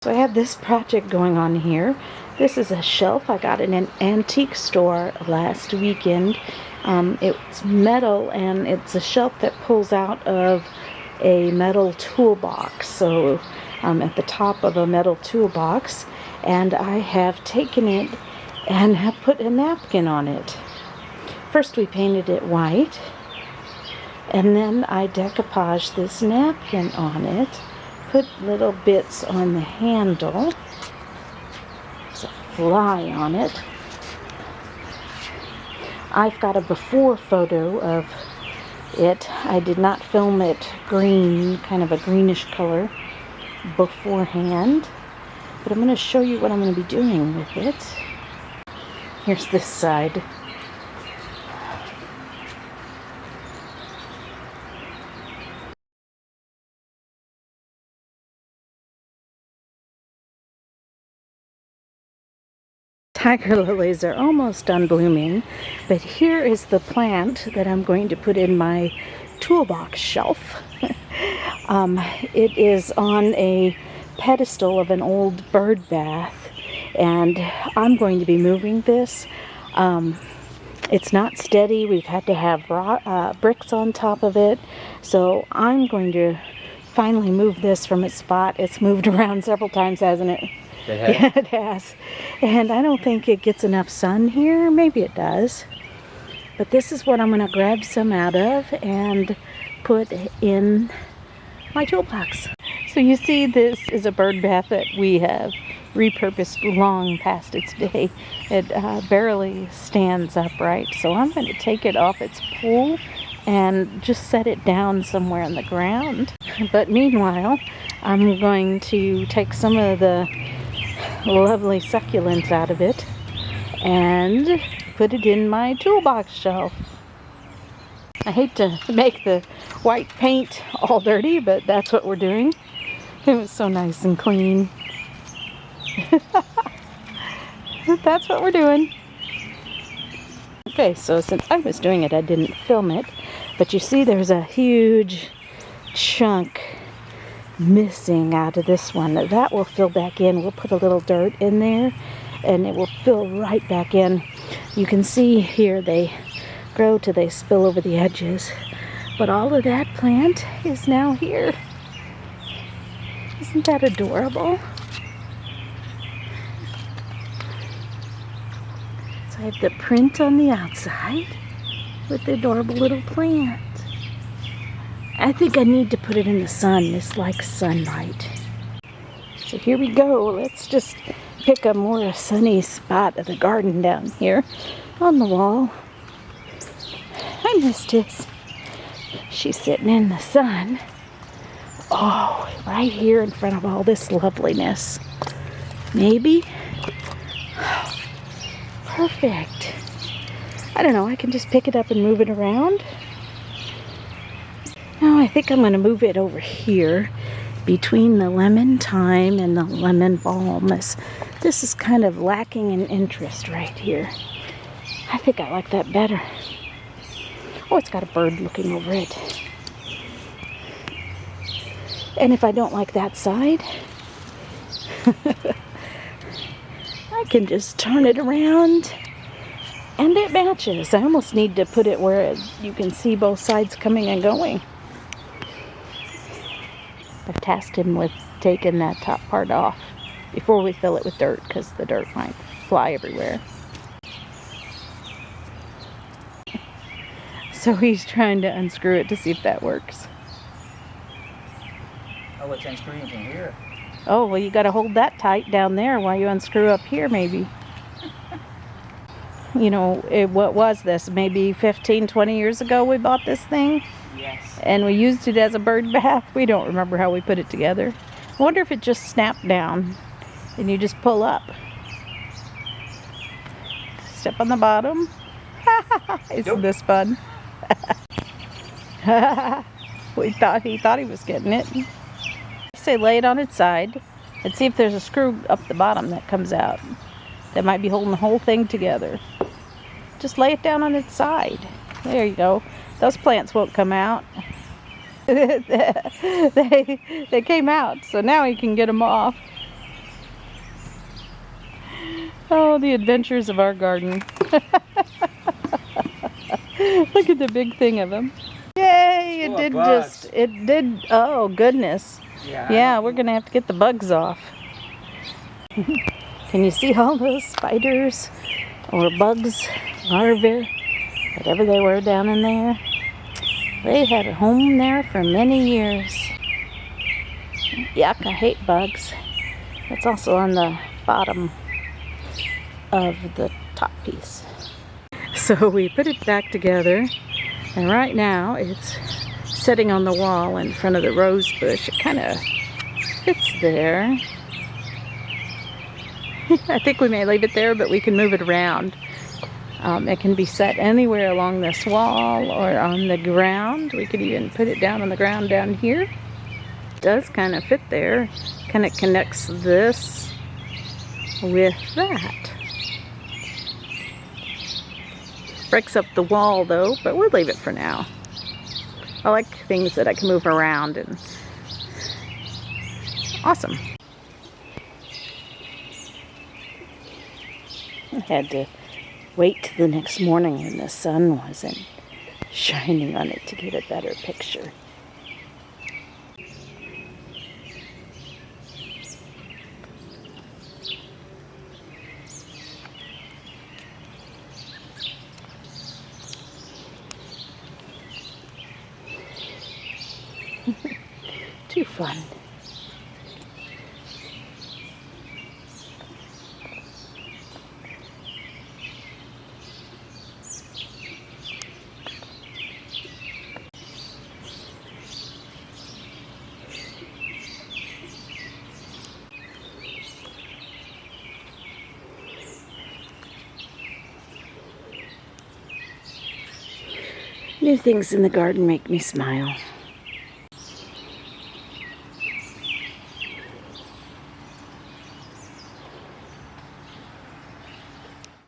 So I have this project going on here. This is a shelf I got in an antique store last weekend. It's metal, and it's a shelf that pulls out of a metal toolbox. So at the top of a metal toolbox, and I have taken it and have put a napkin on it. First we painted it white, and then I decoupaged this napkin on it. Put little bits on the handle. There's a fly on it. I've got a before photo of it. I did not film it green, kind of a greenish color beforehand. But I'm going to show you what I'm going to be doing with it. Here's this side. Tiger lilies are almost done blooming, but here is the plant that I'm going to put in my toolbox shelf. It is on a pedestal of an old bird bath, and I'm going to be moving this. It's not steady. We've had to have bricks on top of it, so I'm going to finally move this from its spot. It's moved around several times, hasn't it? Yeah, it has. And I don't think it gets enough sun here. Maybe it does. But this is what I'm going to grab some out of and put in my toolbox. So you see, this is a bird bath that we have repurposed long past its day. It barely stands upright. So I'm going to take it off its pole and just set it down somewhere on the ground. But meanwhile, I'm going to take some of the lovely succulents out of it and put it in my toolbox shelf. I hate to make the white paint all dirty, but that's what we're doing. It was so nice and clean. That's what we're doing. Okay, so since I was doing it, I didn't film it, but you see there's a huge chunk missing out of this one. That will fill back in. We'll put a little dirt in there and it will fill right back in. You can see here they grow till they spill over the edges, but all of that plant is now here. Isn't that adorable? So I have the print on the outside with the adorable little plant. I think I need to put it in the sun. This likes sunlight. So here we go. Let's just pick a more sunny spot of the garden down here on the wall. I missed this. She's sitting in the sun. Oh, right here in front of all this loveliness. Maybe. Oh, perfect. I don't know. I can just pick it up and move it around. Now I think I'm going to move it over here between the lemon thyme and the lemon balm. This is kind of lacking in interest right here. I think I like that better. Oh, it's got a bird looking over it. And if I don't like that side, I can just turn it around and it matches. I almost need to put it where you can see both sides coming and going. I've tasked him with taking that top part off before we fill it with dirt, because the dirt might fly everywhere. So he's trying to unscrew it to see if that works. Oh, it's unscrewing from here. Oh, well, you got to hold that tight down there while you unscrew up here, maybe. You know, what was this? Maybe 15, 20 years ago we bought this thing? Yes. And we used it as a bird bath. We don't remember how we put it together. I wonder if it just snapped down and you just pull up. Step on the bottom. Isn't this fun? He thought he was getting it. Say lay it on its side and see if there's a screw up the bottom that comes out. That might be holding the whole thing together. Just lay it down on its side. There you go. Those plants won't come out. They came out, so now you can get them off. Oh, the adventures of our garden. Look at the big thing of them. Yay, Oh, bugs. it did, oh goodness. Yeah, we're gonna have to get the bugs off. Can you see all those spiders or bugs, larvae, whatever they were down in there? They had a home there for many years. Yuck, I hate bugs. It's also on the bottom of the top piece. So we put it back together, and right now it's sitting on the wall in front of the rose bush. It kind of fits there. I think we may leave it there, but we can move it around. It can be set anywhere along this wall or on the ground. We could even put it down on the ground down here. It does kind of fit there. Kind of connects this with that. Breaks up the wall though, but we'll leave it for now. I like things that I can move around, and awesome. I had to wait till the next morning when the sun wasn't shining on it to get a better picture. Too fun. New things in the garden make me smile.